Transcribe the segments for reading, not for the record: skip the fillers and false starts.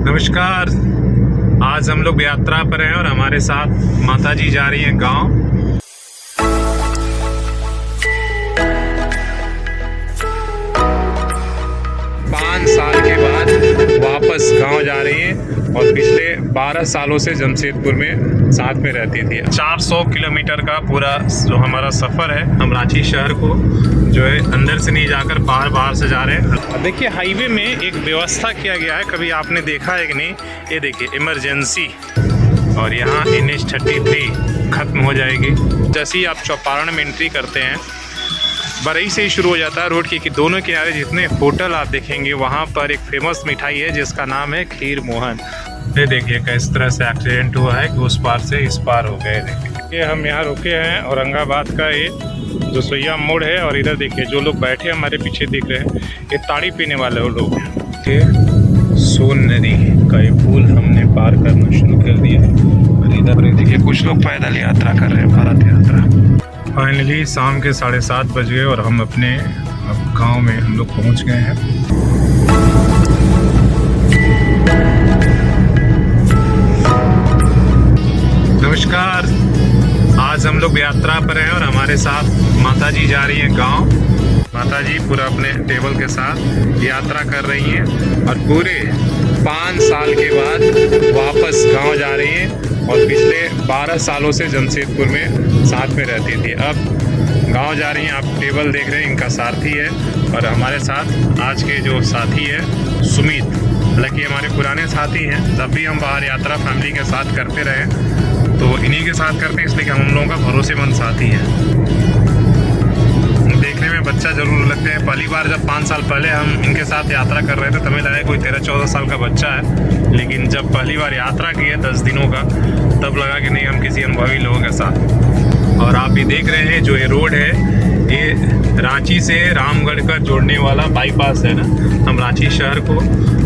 नमस्कार। आज हम लोग यात्रा पर हैं और हमारे साथ माता जी जा रही हैं गांव। साल के बाद वापस गांव जा रही हैं और पिछले 12 सालों से जमशेदपुर में साथ में रहती थी। 400 किलोमीटर का पूरा जो हमारा सफ़र है, हम रांची शहर को जो है अंदर से नहीं जाकर बाहर से जा रहे हैं। देखिए हाईवे में एक व्यवस्था किया गया है, कभी आपने देखा है कि नहीं। ये देखिए इमरजेंसी, और यहाँ NH-33 ख़त्म हो जाएगी जैसे ही आप चौपारण में एंट्री करते हैं। बरई से ही शुरू हो जाता है रोड के कि दोनों किनारे जितने होटल आप देखेंगे वहाँ पर एक फेमस मिठाई है जिसका नाम है खीर मोहन। ये देखिए किस तरह से एक्सीडेंट हुआ है कि उस पार से इस पार हो गए। देखिए हम यहाँ रुके हैं औरंगाबाद का ये जो सुइया मोड़ है, और इधर देखिए जो लोग बैठे हमारे पीछे दिख रहे हैं ये ताड़ी पीने वाले वो लोग हैं। सोन नदी का ये पुल हमने पार करना शुरू कर दिया और इधर देखिए कुछ लोग पैदल यात्रा कर रहे हैं, भारत यात्रा। फाइनली शाम के 7:30 बज गए और हम अपने गांव में हम लोग पहुंच गए हैं। नमस्कार। आज हम लोग यात्रा पर हैं और हमारे साथ माता जी जा रही हैं गांव। माता जी पूरा अपने टेबल के साथ यात्रा कर रही हैं और पूरे 5 साल के बाद वापस गांव जा रही हैं और पिछले 12 सालों से जमशेदपुर में साथ में रहती थी। अब गांव जा रही हैं। आप टेबल देख रहे हैं, इनका सारथी है और हमारे साथ आज के जो साथी है सुमित, हालांकि हमारे पुराने साथी हैं। जब भी हम बाहर यात्रा फैमिली के साथ करते रहे तो इन्हीं के साथ करते हैं, इसलिए कि हम लोगों का भरोसेमंद साथी है। देखने में बच्चा जरूर लगते हैं। पहली बार जब 5 साल पहले हम इनके साथ यात्रा कर रहे थे तो हमें लगा कोई 13-14 साल का बच्चा है, लेकिन जब पहली बार यात्रा की है 10 दिनों का, तब लगा कि नहीं हम किसी अनुभवी लोगों के साथ। और आप ये देख रहे हैं जो ये रोड है, ये रांची से रामगढ़ का जोड़ने वाला बाईपास है ना। हम रांची शहर को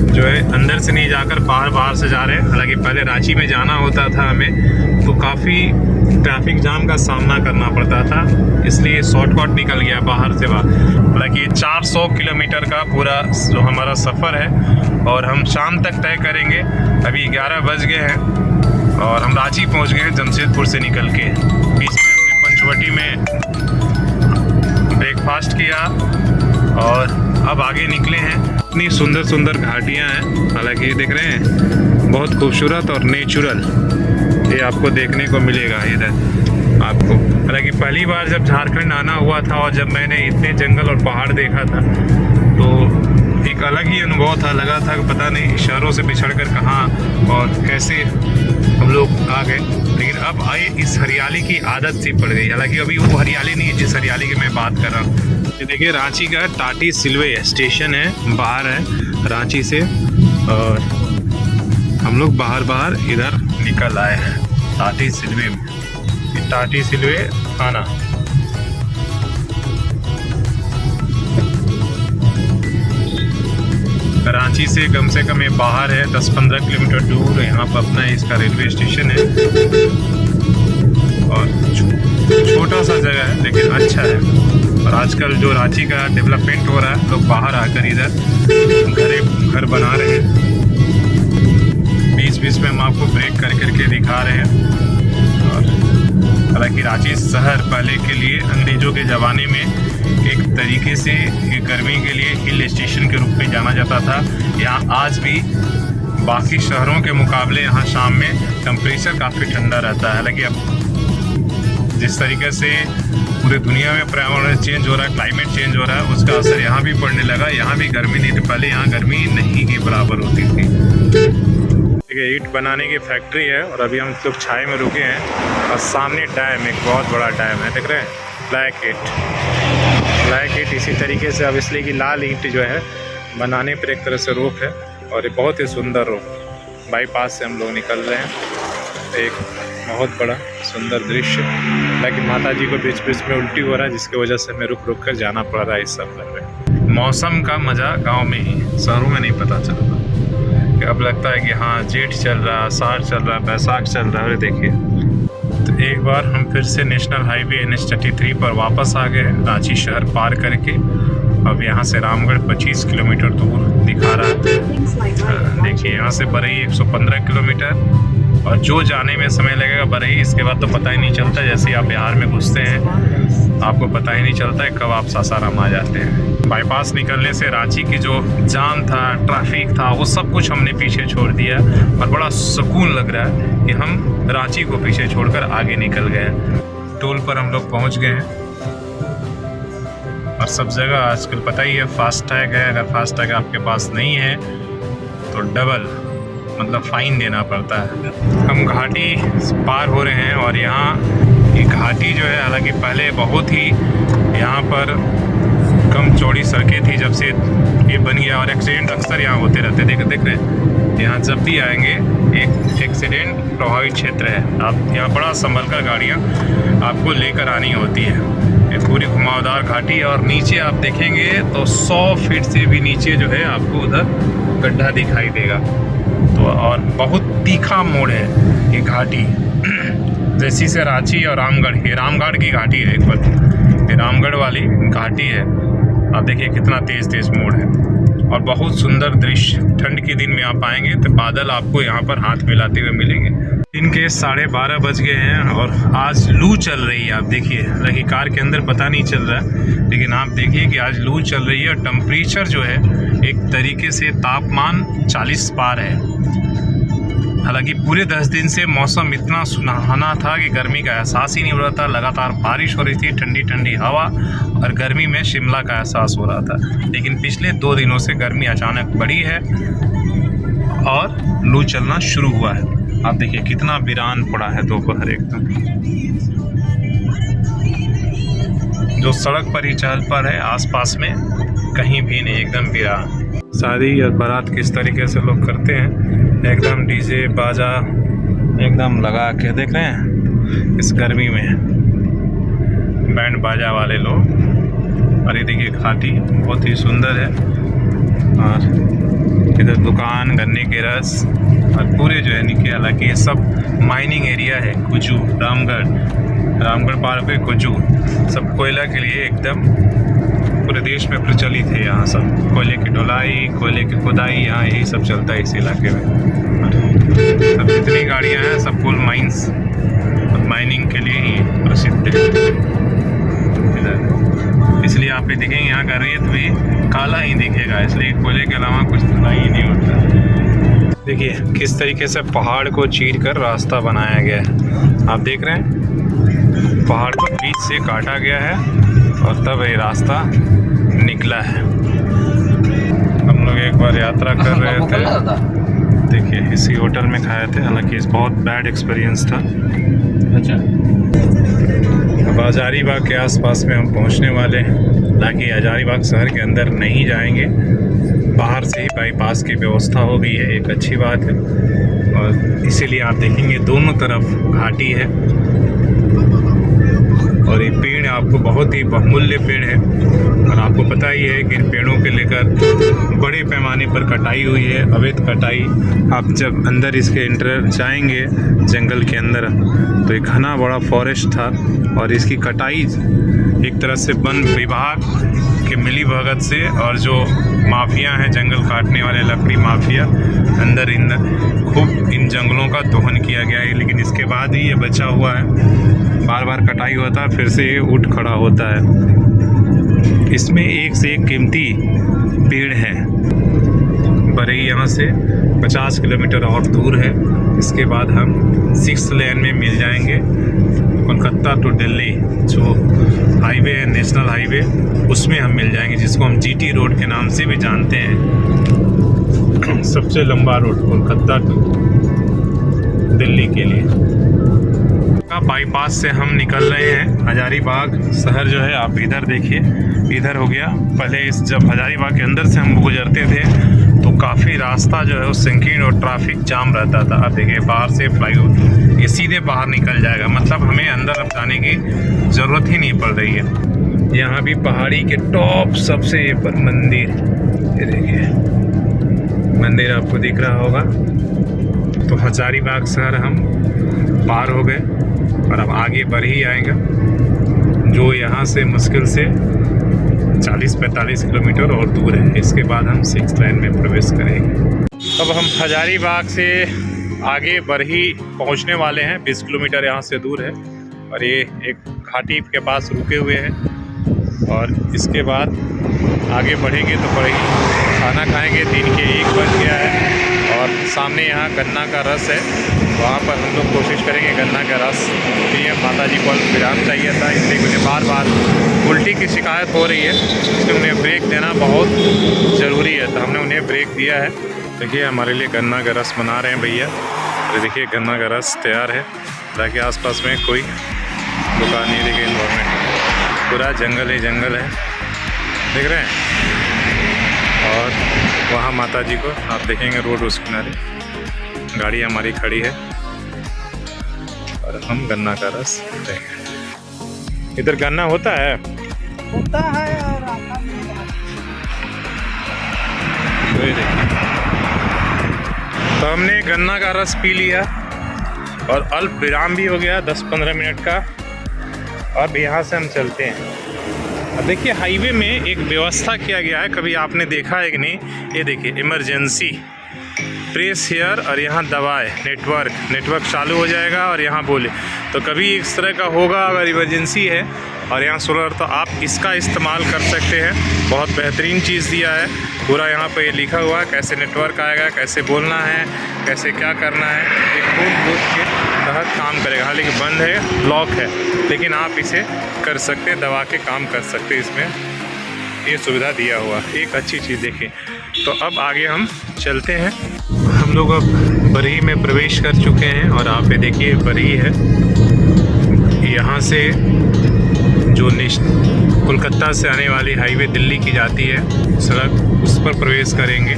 जो है अंदर से नहीं जाकर बाहर से जा रहे हैं। हालांकि पहले रांची में जाना होता था हमें तो काफ़ी ट्रैफिक जाम का सामना करना पड़ता था, इसलिए शॉर्टकट निकल गया बाहर से बाहर। हालांकि 400 किलोमीटर का पूरा जो हमारा सफ़र है और हम शाम तक तय करेंगे। अभी 11 बज गए हैं और हम रांची पहुंच गए हैं जमशेदपुर से निकल के। बीच में हमने पंचवटी में ब्रेकफास्ट किया और अब आगे निकले हैं। इतनी सुंदर सुंदर घाटियाँ हैं, हालांकि देख रहे हैं बहुत खूबसूरत और नेचुरल ये आपको देखने को मिलेगा इधर आपको। हालांकि पहली बार जब झारखंड आना हुआ था और जब मैंने इतने जंगल और पहाड़ देखा था तो एक अलग ही अनुभव था। लगा था कि पता नहीं शहरों से बिछड़कर कहाँ और कैसे हम लोग आ गए, लेकिन अब आए इस हरियाली की आदत सी पड़ गई। हालांकि अभी वो हरियाली नहीं है जिस हरियाली की मैं बात कर रहा हूँ। ये देखिए रांची का टाटी सिलवे स्टेशन है, बाहर है रांची से, और हम लोग बाहर इधर निकल आए हैं टाटी सिलवे में। टाटी सिलवे थाना। रांची से कम ये बाहर है, 10-15 किलोमीटर दूर यहाँ पर अपना इसका रेलवे स्टेशन है और छोटा सा जगह है लेकिन अच्छा है। और आजकल जो रांची का डेवलपमेंट हो रहा है, लोग बाहर आकर इधर घर बना रहे हैं। बीच में हम आपको ब्रेक करके दिखा रहे हैं। और हालांकि रांची शहर पहले के लिए अंग्रेजों के ज़माने में एक तरीके से गर्मी के लिए हिल स्टेशन के रूप में जाना जाता था। यहाँ आज भी बाकी शहरों के मुकाबले यहाँ शाम में टेम्परेचर काफ़ी ठंडा रहता है। हालांकि अब जिस तरीके से पूरी दुनिया में पर्यावरण चेंज हो रहा है, क्लाइमेट चेंज हो रहा है, उसका असर यहाँ भी पड़ने लगा। यहाँ भी गर्मी नहीं थी पहले, यहाँ गर्मी नहीं के बराबर होती थी। देखिए ईंट बनाने की फैक्ट्री है और अभी हम लोग छाए में रुके हैं और सामने डैम, एक बहुत बड़ा डैम है, देख रहे हैं, ब्लैक ईंट। इसी तरीके से अब इसलिए कि लाल ईंट जो है बनाने पर एक तरह से रोक है और ये बहुत ही सुंदर रोक। बाईपास से हम लोग निकल रहे हैं। एक बहुत बड़ा सुंदर दृश्य, लेकिन माता जी को बीच में उल्टी हो रहा है जिसकी वजह से हमें रुक कर जाना पड़ रहा है इस सफर में। मौसम का मज़ा गाँव में ही, शहरों में नहीं पता चलता। अब लगता है कि हाँ जेठ चल रहा, आषाढ़ चल रहा, बैसाख चल रहा है। देखिए तो एक बार हम फिर से नेशनल हाईवे NH-33 पर वापस आ गए रांची शहर पार करके। अब यहाँ से रामगढ़ 25 किलोमीटर दूर दिखा रहा है। देखिए यहाँ से बरई 115 किलोमीटर, और जो जाने में समय लगेगा बरई, इसके बाद तो पता ही नहीं चलता। जैसे आप बिहार में घुसते हैं आपको पता ही नहीं चलता है कब आप सासाराम आ जाते हैं। बाईपास निकलने से रांची की जो जाम था, ट्रैफिक था, वो सब कुछ हमने पीछे छोड़ दिया और बड़ा सुकून लग रहा है कि हम रांची को पीछे छोड़कर आगे निकल गए। टोल पर हम लोग पहुँच गए हैं और सब जगह आजकल पता ही है फास्टैग है। अगर फास्टैग आपके पास नहीं है तो डबल मतलब फ़ाइन देना पड़ता है। हम घाटी पार हो रहे हैं और यहाँ ये घाटी जो है, हालांकि पहले बहुत ही यहाँ पर कम चौड़ी सड़कें थी, जब से ये बन गया और एक्सीडेंट अक्सर यहाँ होते रहते। देख रहे हैं, यहाँ जब भी आएंगे एक एक्सीडेंट प्रभावित क्षेत्र है। आप यहाँ बड़ा संभल कर गाड़ियाँ आपको लेकर आनी होती है। ये पूरी घुमावदार घाटी है और नीचे आप देखेंगे तो 100 फीट से भी नीचे जो है आपको उधर गड्ढा दिखाई देगा। तो और बहुत तीखा मोड़ है ये घाटी, जैसी से रांची और रामगढ़, ये रामगढ़ की घाटी है, एक बार ये रामगढ़ वाली घाटी है। आप देखिए कितना तेज़ तेज़ मोड़ है और बहुत सुंदर दृश्य। ठंड के दिन में आप आएंगे तो बादल आपको यहाँ पर हाथ मिलाते हुए मिलेंगे। दिन के 12:30 बज गए हैं और आज लू चल रही है। आप देखिए, हालांकि कार के अंदर पता नहीं चल रहा है, लेकिन आप देखिए कि आज लू चल रही है और टेम्परेचर जो है एक तरीके से तापमान 40 पार है। हालांकि पूरे 10 दिन से मौसम इतना सुनहना था कि गर्मी का एहसास ही नहीं हो रहा था। लगातार बारिश हो रही थी, ठंडी ठंडी हवा, और गर्मी में शिमला का एहसास हो रहा था। लेकिन पिछले 2 दिनों से गर्मी अचानक बढ़ी है और लू चलना शुरू हुआ है। आप देखिए कितना वीरान पड़ा है दोपहर एकदम। जो सड़क पर ही चहल पहल है, आसपास में कहीं भी नहीं, एकदम वीरान। शादी या बारात किस तरीके से लोग करते हैं, एकदम डीजे बाजा एकदम लगा के, देख रहे हैं इस गर्मी में बैंड बाजा वाले लोग। और ये देखिए घाटी बहुत ही सुंदर है और इधर दुकान, गन्ने के रस और पूरे जो है नीचे, हालांकि ये सब माइनिंग एरिया है। कुजू, रामगढ़ पार पे कुजू, सब कोयला के लिए एकदम पूरे देश में प्रचलित है। यहाँ सब कोयले की ढुलाई, कोयले की खुदाई, यहाँ यही सब चलता है इस इलाके में। सब जितनी गाड़ियाँ हैं सब कोल माइंस और माइनिंग के लिए ही प्रसिद्ध है इधर। इसलिए आप देखेंगे यहाँ का रेत भी काला ही दिखेगा, इसलिए कोयले के अलावा कुछ धुलाई ही नहीं होता। देखिए किस तरीके से पहाड़ को चीर कर रास्ता बनाया गया है। आप देख रहे हैं पहाड़ को बीच से काटा गया है और तब ये रास्ता निकला है। हम लोग एक बार यात्रा कर रहे थे, देखिए इसी होटल में खाए थे, हालांकि इस बहुत बैड एक्सपीरियंस था। अच्छा, अब हजारीबाग के आसपास में हम पहुंचने वाले हैं, हालांकि हजारीबाग शहर के अंदर नहीं जाएंगे, बाहर से ही बाईपास की व्यवस्था हो गई है, एक अच्छी बात है। और इसीलिए आप देखेंगे दोनों तरफ घाटी है और ये पेड़ आपको बहुत ही बहुमूल्य पेड़ है। और आपको पता ही है कि इन पेड़ों के लेकर बड़े पैमाने पर कटाई हुई है, अवैध कटाई। आप जब अंदर इसके इंटर जाएंगे जंगल के अंदर तो एक घना बड़ा फॉरेस्ट था और इसकी कटाई एक तरह से वन विभाग के मिली भगत से और जो माफिया हैं, जंगल काटने वाले लकड़ी माफिया, अंदर खूब इन जंगलों का दोहन किया गया है। लेकिन इसके बाद ही ये बचा हुआ है, बार बार कटाई होता है फिर से ये उठ खड़ा होता है। इसमें एक से एक कीमती पेड़ है। बरई यहाँ से 50 किलोमीटर और दूर है। इसके बाद हम 6 लेन में मिल जाएंगे कोलकाता टू दिल्ली, जो हाईवे है, नेशनल हाईवे, उसमें हम मिल जाएंगे, जिसको हम जीटी रोड के नाम से भी जानते हैं। सबसे लंबा रोड कोलकाता टू दिल्ली के लिए। बाईपास से हम निकल रहे हैं। हजारीबाग शहर जो है, आप इधर देखिए, इधर हो गया। पहले जब हजारीबाग के अंदर से हम गुजरते थे तो काफ़ी रास्ता जो है वो संकीर्ण और ट्रैफिक जाम रहता था। अब देखिए बाहर से फ्लाईओवर ये सीधे बाहर निकल जाएगा, मतलब हमें अंदर अब जाने की ज़रूरत ही नहीं पड़ रही है। यहाँ भी पहाड़ी के टॉप सबसे ऊपर मंदिर, ये देखिए मंदिर आपको दिख रहा होगा। तो हजारीबाग शहर हम पार हो गए और अब आगे बढ़ ही आएगा, जो यहाँ से मुश्किल से 40-45 किलोमीटर और दूर है। इसके बाद हम 6 लाइन में प्रवेश करेंगे। अब हम हजारीबाग से आगे बरही पहुंचने वाले हैं। 20 किलोमीटर यहाँ से दूर है और ये एक घाटी के पास रुके हुए हैं और इसके बाद आगे बढ़ेंगे तो बरही खाना खाएंगे। दिन के 1 बज गया है और सामने यहाँ गन्ना का रस है, वहाँ पर हम लोग कोशिश करेंगे गन्ना का रस पिए। माता जी को विराम चाहिए था, इसलिए मुझे बार बार उल्टी की शिकायत हो रही है, इसलिए उन्हें ब्रेक देना बहुत ज़रूरी है। तो हमने उन्हें ब्रेक दिया है। देखिए हमारे लिए गन्ना का रस बना रहे हैं भैया। तो देखिए गन्ना का रस तैयार है, ताकि आसपास में कोई दुकान नहीं दिखे। इन्वायरमेंट पूरा जंगल ही जंगल है, देख रहे हैं। और वहाँ माता जी को आप देखेंगे रोड उस किनारे गाड़ी हमारी खड़ी है और हम गन्ना का रस देंगे। इधर गन्ना होता है और आता भी है। तो ये देखिए, तो हमने गन्ना का रस पी लिया और अल्प विराम भी हो गया 10-15 मिनट का। अब यहाँ से हम चलते हैं। अब देखिए हाईवे में एक व्यवस्था किया गया है, कभी आपने देखा है कि नहीं? ये देखिए इमरजेंसी प्रेस हेयर और यहाँ दबाए नेटवर्क चालू हो जाएगा और यहाँ बोले। तो कभी इस तरह का होगा अगर इमरजेंसी है और यहाँ सोलर, तो आप इसका इस्तेमाल कर सकते हैं। बहुत बेहतरीन चीज़ दिया है, पूरा यहाँ पे ये लिखा हुआ है कैसे नेटवर्क आएगा, कैसे बोलना है, कैसे क्या करना है। एक बूथ के तहत काम करेगा। हालांकि बंद है, ब्लॉक है, लेकिन आप इसे कर सकते हैं, दबा के काम कर सकते हैं। इसमें ये सुविधा दिया हुआ, एक अच्छी चीज़ देखिए। तो अब आगे हम चलते हैं। हम लोग अब बरही में प्रवेश कर चुके हैं और आप ये देखिए बरही है। यहाँ से जो कोलकाता से आने वाली हाईवे दिल्ली की जाती है सड़क, उस पर प्रवेश करेंगे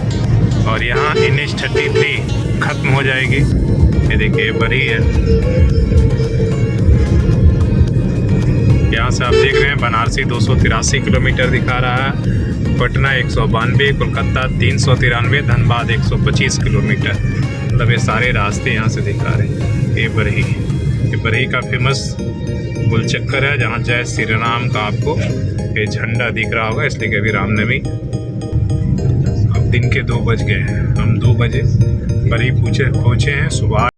और यहाँ NH-33 ख़त्म हो जाएगी। ये देखिए बरही है। यहाँ से आप देख रहे हैं बनारसी 283 किलोमीटर दिखा रहा है, पटना 192, कोलकाता 393, धनबाद 125 किलोमीटर। मतलब ये सारे रास्ते यहाँ से दिखा रहे हैं। ये बरही का फेमस गुलचक्कर है, जहाँ जय श्री राम का आपको ये झंडा दिख रहा होगा, इसलिए कि अभी रामनवमी। अब दिन के 2 बज गए हैं, हम 2 बजे बरही पहुँचे हैं। सुबह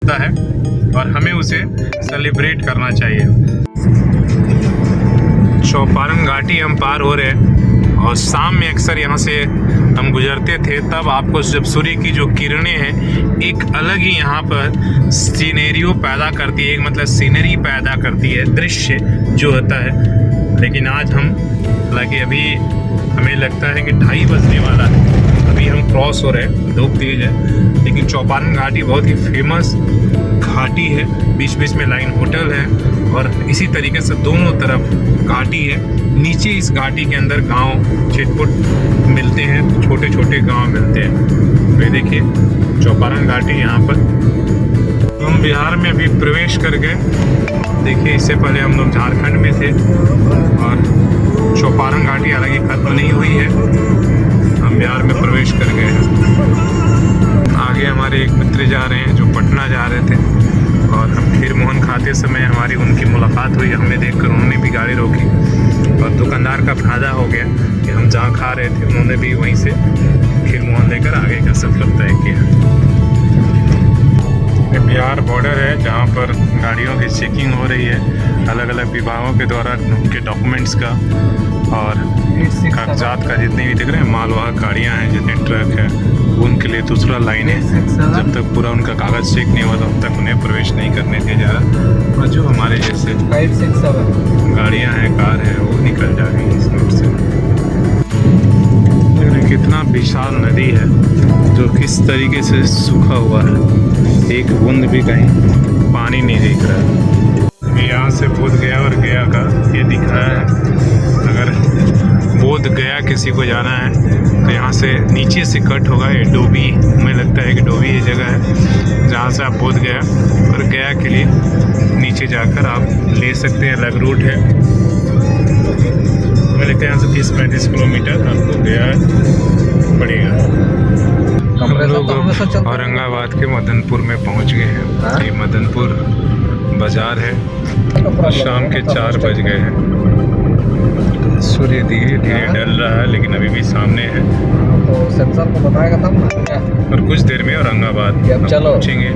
होता है और हमें उसे सेलिब्रेट करना चाहिए। चौपारण घाटी हम पार हो रहे हैं और शाम में अक्सर यहाँ से हम गुजरते थे, तब आपको जब सूर्य की जो किरणें हैं एक अलग ही यहाँ पर सीनेरियो पैदा करती है, एक मतलब सीनरी पैदा करती है, दृश्य जो होता है। लेकिन आज हम, हालांकि अभी हमें लगता है कि 2:30 बजने वाला है, अभी हम क्रॉस हो रहे हैं, धूप तेज है, लेकिन चौपारण घाटी बहुत ही फेमस घाटी है। बीच बीच में लाइन होटल है और इसी तरीके से दोनों तरफ घाटी है। नीचे इस घाटी के अंदर गांव छिटपुट मिलते हैं, छोटे छोटे गांव मिलते हैं। तो ये देखिए चौपारण घाटी यहाँ पर। हम बिहार में अभी प्रवेश कर गए। देखिए इससे पहले हम लोग झारखंड में थे और चौपारण घाटी हालांकि खत्म नहीं हुई है, हम बिहार में प्रवेश कर गए हैं। आगे हमारे एक मित्र जा रहे हैं जो पटना जा रहे थे और हम खीर मोहन खाते समय हमारी उनकी मुलाकात हुई। हमें देखकर उन्होंने भी गाड़ी रोकी और दुकानदार का फायदा हो गया कि हम जहाँ खा रहे थे उन्होंने भी वहीं से खीर मोहन लेकर आगे का सफर तय किया। ये बिहार बॉर्डर है जहाँ पर गाड़ियों की चेकिंग हो रही है अलग अलग विभागों के द्वारा, उनके डॉक्यूमेंट्स का और कागजात का। जितनी भी दिख रहे हैं मालवाहक गाड़ियाँ हैं, जितने ट्रक हैं, उनके लिए दूसरा लाइन है। जब तक पूरा उनका कागज़ चेक नहीं हुआ तब तक उन्हें प्रवेश नहीं करने दिया जा रहा। और जो हमारे जैसे 5, 6, 7 गाड़ियाँ हैं, कार है, वो निकल जाएंगी इस रूट से। कितना विशाल नदी है जो किस तरीके से सूखा हुआ है, एक बूंद भी कहीं पानी नहीं दिख रहा है। यहाँ से बोध गया और गया का ये दिख रहा है। अगर बोध गया किसी को जाना है तो यहाँ से नीचे से कट होगा। ये डोभी, मुझे लगता है कि डोभी ये जगह है जहाँ से आप बोध गया और गया के लिए नीचे जाकर आप ले सकते हैं। अलग रूट है, मुझे लगता है यहाँ से 30-35 किलोमीटर आपको गया पड़ेगा। हम लोग औरंगाबाद के मदनपुर में पहुँच गए हैं। ये मदनपुर बाज़ार है। शाम के 4 बज गए हैं। सूर्य धीरे धीरे ढल रहा है लेकिन अभी भी सामने है। तो सेंसर को बताएगा तब ना। और कुछ देर में औरंगाबाद पहुँचेंगे।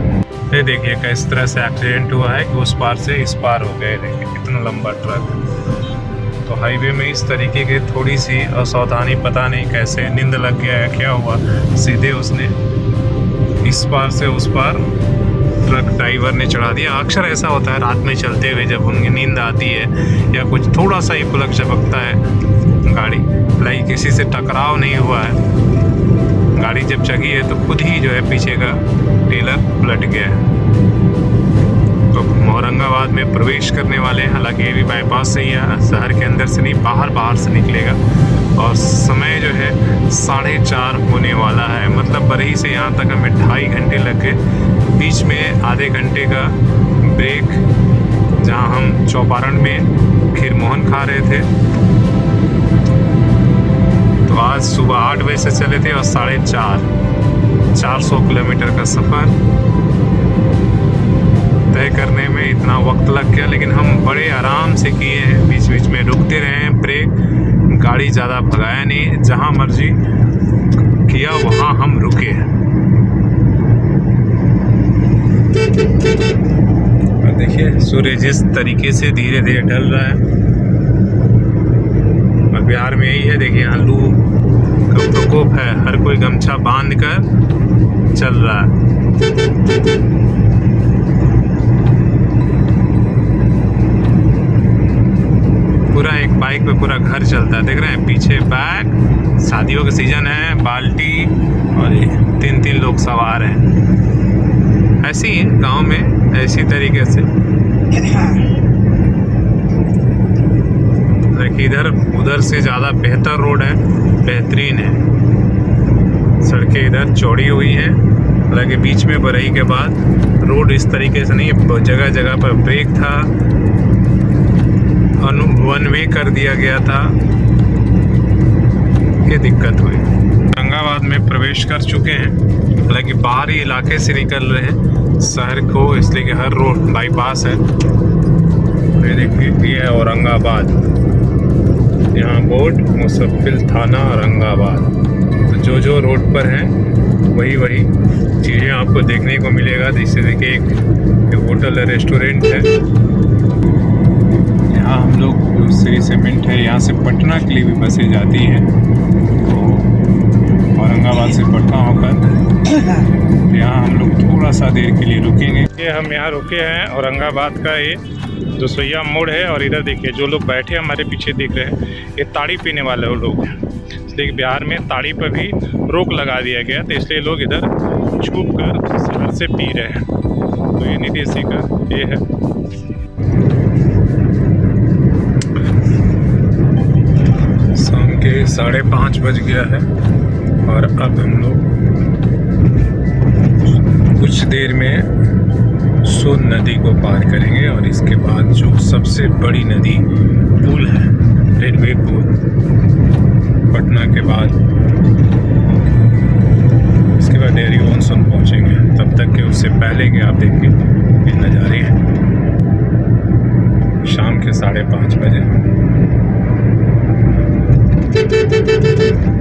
ये देखिए किस तरह से एक्सीडेंट हुआ है कि उस पार से इस पार हो गए। देखिए कितना लंबा ट्रक। तो हाईवे में इस तरीके की थोड़ी सी असावधानी, पता नहीं कैसे नींद लग गया है क्या हुआ, सीधे उसने इस पार से उस पार ट्रक ड्राइवर ने चढ़ा दिया। अक्सर ऐसा होता है रात में चलते हुए, जब उनकी नींद आती है या कुछ थोड़ा सा ही पलक झपकता है गाड़ी, लाइक किसी से टकराव नहीं हुआ है, गाड़ी जब जगी है तो खुद ही जो है पीछे का टेलर पलट गया है। तो औरंगाबाद में प्रवेश करने वाले हैं। हालांकि ये भी बाईपास से ही है, शहर के अंदर से नहीं, बाहर से निकलेगा। और समय जो है 4:30 होने वाला है। मतलब बरही से यहाँ तक हमें 2.5 घंटे लग गए। बीच में आधे घंटे का ब्रेक, जहाँ हम चौपारण में खीर मोहन खा रहे थे। तो आज सुबह 8 बजे से चले थे और 450 किलोमीटर का सफ़र तय करने में इतना वक्त लग गया। लेकिन हम बड़े आराम से किए हैं, बीच बीच में रुकते रहे हैं, ब्रेक, गाड़ी ज़्यादा भगाया नहीं, जहाँ मर्जी किया वहाँ हम रुके। और देखिए सूर्य जिस तरीके से धीरे धीरे ढल रहा है। और बिहार में यही है, देखिए यहाँ लू का प्रकोप है, हर कोई गमछा बांध कर चल रहा है। पूरा एक बाइक पे पूरा घर चलता है, देख रहे हैं पीछे बैग, शादियों का सीजन है, बाल्टी और 3-3 लोग सवार हैं। ऐसे ही गांव में ऐसी तरीके से। इधर उधर से ज़्यादा बेहतर रोड है, बेहतरीन है, सड़कें इधर चौड़ी हुई हैं। हालांकि बीच में बरही के बाद रोड इस तरीके से नहीं, जगह जगह पर ब्रेक था, वन वे कर दिया गया था, ये दिक्कत हुई। औरंगाबाद में प्रवेश कर चुके हैं, हालांकि बाहरी इलाके से निकल रहे हैं शहर को, इसलिए कि हर रोड बाईपास है। ये देखिए ये है औरंगाबाद, यहाँ बोर्ड मुसफ्फिल थाना औरंगाबाद। तो जो रोड पर हैं वही वही चीज़ें आपको देखने को मिलेगा। जैसे देखिए एक होटल है, रेस्टोरेंट है। यहाँ हम लोग श्री सीमेंट है, यहाँ से पटना के लिए भी बसें जाती हैं। तो औरंगाबाद से पटना होकर यहाँ हम लोग थोड़ा सा देर के लिए रुकेंगे। ये हम यहाँ रुके हैं औरंगाबाद का ये दोसैया मोड़ है। और इधर देखिए जो लोग बैठे हमारे पीछे दिख रहे हैं, ये ताड़ी पीने वाले लोग हैं। इसलिए बिहार में ताड़ी पर भी रोक लगा दिया गया, तो इसलिए लोग इधर छुप कर शहर से पी रहे हैं। तो ये नीतीश जी का ये है। शाम के 5:30 बज गया है और अब हम लोग कुछ देर में सोन नदी को पार करेंगे। और इसके बाद जो सबसे बड़ी नदी पुल है, रेलवे पुल, पटना के बाद इसके बाद डेहरी ऑनसन पहुंचेंगे। तब तक के उससे पहले के आप देखिए ये नज़ारे हैं शाम के 5:30 बजे।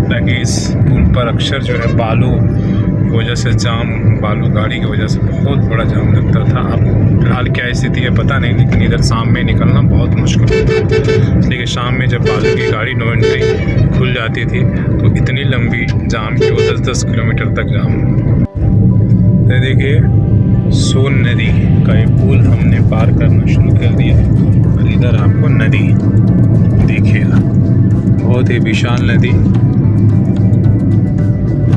ताकि इस पुल पर अक्सर जो है बालू की वजह से जाम, बालू गाड़ी की वजह से बहुत बड़ा जाम लगता था। अब फिलहाल क्या स्थिति है पता नहीं, लेकिन इधर शाम में निकलना बहुत मुश्किल होता है। इसलिए शाम में जब बालू की गाड़ी नो एंट्री खुल जाती थी तो इतनी लंबी जाम कि वो 10-10 किलोमीटर तक जाम। तो देखिए सोन नदी का ये पुल हमने पार करना शुरू कर दिया और इधर आपको नदी दिखेगा, बहुत ही विशाल नदी।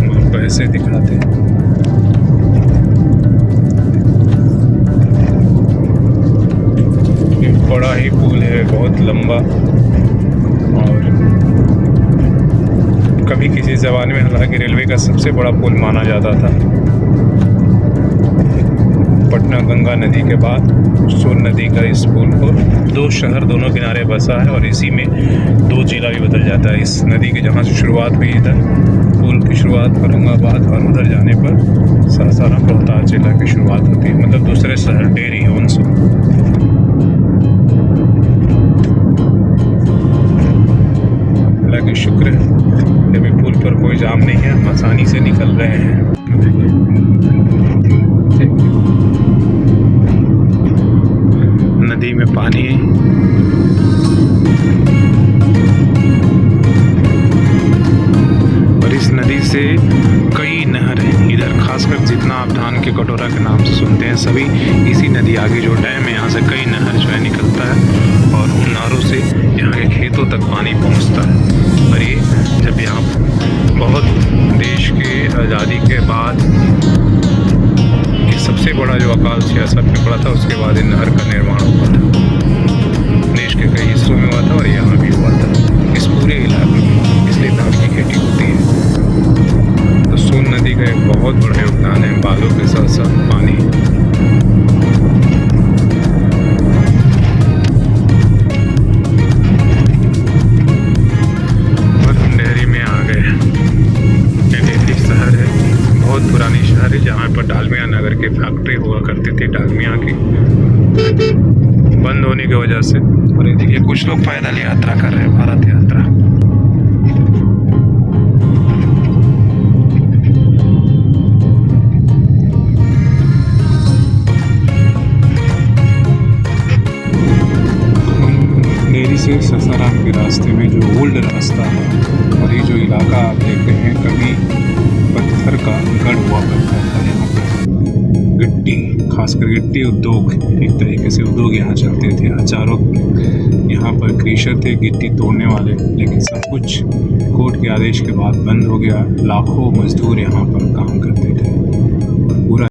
आपको ऐसे दिखाते हैं। ये बड़ा ही पुल है, बहुत लंबा। और कभी किसी ज़माने में हालांकि रेलवे का सबसे बड़ा पुल माना जाता था। पटना गंगा नदी के बाद सोन नदी का इस पुल को 2 शहर दोनों किनारे बसा है और इसी में 2 जिला भी बदल जाता है। इस नदी की जहाँ से शुरुआत हुई, इधर पुल की शुरुआत औरंगाबाद और उधर जाने पर सासाराम रोहतास जिला की शुरुआत होती है, मतलब दूसरे शहर डेहरी ऑनसन। हालांकि शुक्र है अभी पुल पर कोई जाम नहीं है, हम आसानी से निकल रहे हैं। नदी में पानी और इस नदी से कई नहर हैं इधर, खासकर जितना आप धान के कटोरा के नाम से सुनते हैं सभी इसी नदी आगे जो डैम है यहाँ से कई नहर जो है निकलता है और उन नहरों से यहाँ के खेतों तक पानी पहुँचता है। और ये जब यहाँ बहुत देश के आज़ादी के बाद सबसे बड़ा जो अकाल 66 में पड़ा था, उसके बाद इन नहर का निर्माण हुआ था। देश के कई हिस्सों में हुआ था और यहाँ भी हुआ था, इस पूरे इलाके में, इसलिए धान की खेती होती है। तो सोन नदी का एक बहुत बड़ा योगदान है, बालू के साथ साथ पानी। और हम डेहरी में आ गए। ये डेहरी शहर है, बहुत पुरानी शहर है, जहाँ पर डालमिया नगर के फैक्ट्री हुआ करती थी डालमिया की, बंद होने की वजह से। और ये देखिए कुछ लोग पैदल यात्रा कर रहे हैं, भारत यात्रा। डेहरी से सासाराम के रास्ते में जो ओल्ड रास्ता है, और ये जो इलाका आप देख रहे हैं कभी पत्थर का गढ़ हुआ करता था। यहाँ पर गिट्टी, खासकर गिट्टी उद्योग, एक तरीके से उद्योग यहाँ चलते थे। हजारों यहाँ पर क्रीशर थे गिट्टी तोड़ने वाले, लेकिन सब कुछ कोर्ट के आदेश के बाद बंद हो गया। लाखों मजदूर यहाँ पर काम करते थे और पूरा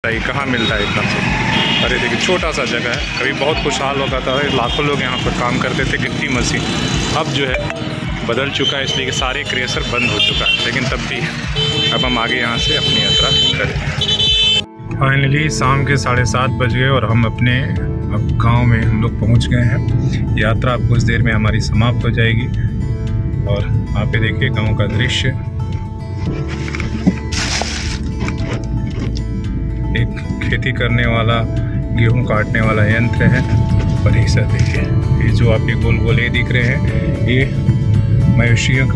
ये कहाँ मिलता है इतना सब। अरे देखिए छोटा सा जगह है, कभी बहुत खुशहाल होता था, लाखों लोग यहाँ पर काम करते थे गिट्टी मशीन। अब जो है बदल चुका है, इसलिए कि सारे क्रेशर बंद हो चुका है, लेकिन तब भी अब हम आगे यहाँ से अपनी यात्रा करें। फाइनली शाम के 7:30 बज गए और हम अपने अब गांव में हम लोग पहुँच गए हैं। यात्रा अब कुछ देर में हमारी समाप्त हो जाएगी और यहाँ पे देखिए गांव का दृश्य। एक खेती करने वाला, गेहूं काटने वाला यंत्र है और ये सब देखिए, ये जो आपके गोल गोल ये दिख रहे हैं, ये मवेशियों,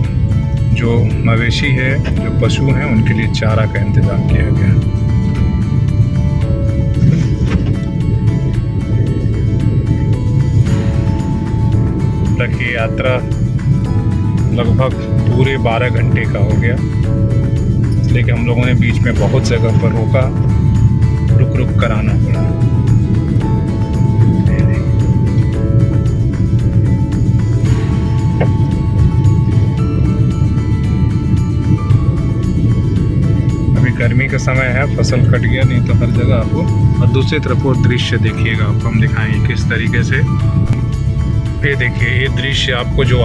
जो मवेशी है, जो पशु हैं, उनके लिए चारा का इंतजाम किया गया। तक ये यात्रा लगभग पूरे 12 घंटे का हो गया, इसलिए कि हम लोगों ने बीच में बहुत जगह पर रोका, रुक रुक कर आना पड़ा। अभी गर्मी का समय है, फसल कट गया, नहीं तो हर जगह आपको। और दूसरी तरफ वो दृश्य देखिएगा, आपको हम दिखाएंगे किस तरीके से। ये देखिए, ये दृश्य आपको जो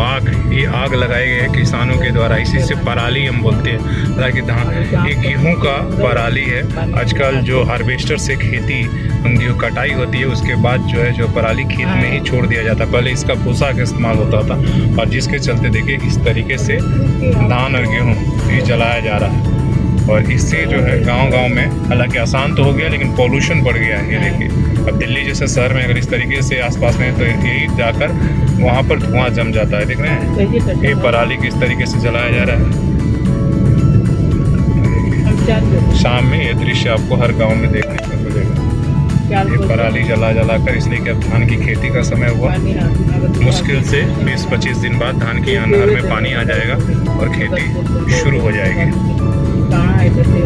ये आग लगाए गए हैं किसानों के द्वारा, इसी से पराली हम बोलते हैं, हालांकि धान, ये गेहूं का पराली है। आजकल जो हार्वेस्टर से खेती गेहूँ कटाई होती है, उसके बाद जो पराली खेत में ही छोड़ दिया जाता, पहले इसका भूसा का इस्तेमाल होता था, और जिसके चलते देखिए इस तरीके से धान और गेहूँ ये जलाया जा रहा है। और इससे जो है गांव-गांव में, हालांकि आसान तो हो गया, लेकिन पॉल्यूशन बढ़ गया है। ये देखिए, अब दिल्ली जैसे शहर में अगर इस तरीके से आसपास में, तो यही जाकर वहाँ पर धुआं जम जाता है। देख रहे हैं ये पराली किस तरीके से जलाया जा रहा है। शाम में ये दृश्य आपको हर गांव में देखने को मिलेगा, ये पराली जला कर, इसलिए कि अब धान की खेती का समय हुआ। मुश्किल से 20-25 दिन बाद धान की नहर में पानी आ जाएगा और खेती शुरू हो जाएगी।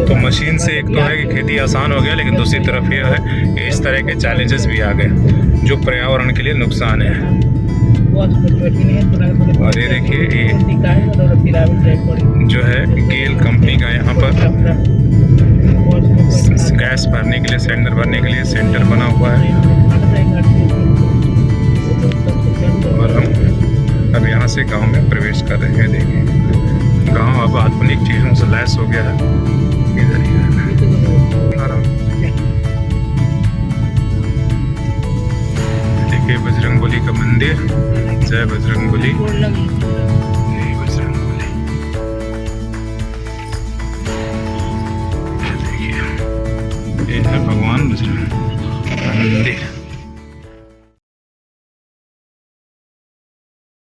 तो मशीन से एक तो है कि खेती आसान हो गया, लेकिन दूसरी तरफ ये है कि इस तरह के चैलेंजेस भी आ गए जो पर्यावरण के लिए नुकसान है। और ये देखिए, ये जो है गेल कंपनी का यहाँ पर गैस भरने के लिए, सिलेंडर भरने के लिए सेंटर बना हुआ है। और हम अब यहाँ से गांव में प्रवेश कर रहे हैं। देखिए गांव अब आधुनिक चीज़ों से लैस हो गया है। इधर ही देखिए बजरंगबली का मंदिर। जय बजरंगबली, जय बजरंगबली। देखिए ये है भगवान बजरंग।